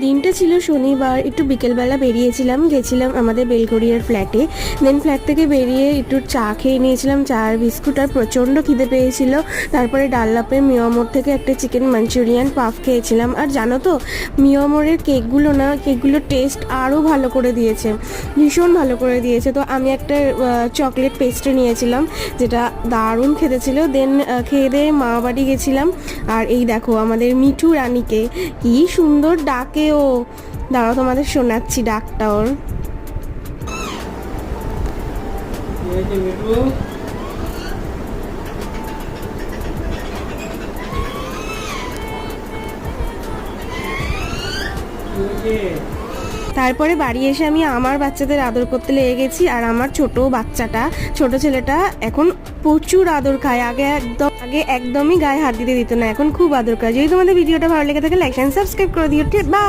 দিনটা ছিল শনিবার, একটু বিকেলবেলা বেরিয়েছিলাম, গেছিলাম আমাদের বেলঘড়িয়ার ফ্ল্যাটে। দেন ফ্ল্যাট থেকে বেরিয়ে একটু চা খেয়ে নিয়েছিলাম, চা আর বিস্কুট, আর প্রচণ্ড খিদে পেয়েছিল। তারপরে ডাল্লাপের মিয়ামোর থেকে একটা চিকেন মাঞ্চুরিয়ান পাফ খেয়েছিলাম। আর জানো তো, মিয়ামোরের কেকগুলোর টেস্ট আরও ভালো করে দিয়েছে, ভীষণ ভালো করে দিয়েছে। তো আমি একটা চকলেট পেস্ট্রি নিয়েছিলাম, যেটা দারুণ খেতে ছিল। দেন খেয়ে দিয়ে মা বাড়ি গেছিলাম। আর এই দেখো আমাদের মিঠু রানীকে, কি সুন্দর ডাকে ও। দাঁড়াও তোমাদের শোনাচ্ছি ডাকটা ওর। তারপরে বাড়ি এসে আমি আমার বাচ্চাদের আদর করতে লেগে গেছি। আর আমার ছোট ছেলেটা এখন প্রচুর আদর খায়। আগে একদমই গায়ে হাত দিতে দিত না, এখন খুব আদর খায়। যদি তোমাদের ভিডিওটা ভালো লেগে থাকে, লাইক এন্ড সাবস্ক্রাইব করে দিও। বাই।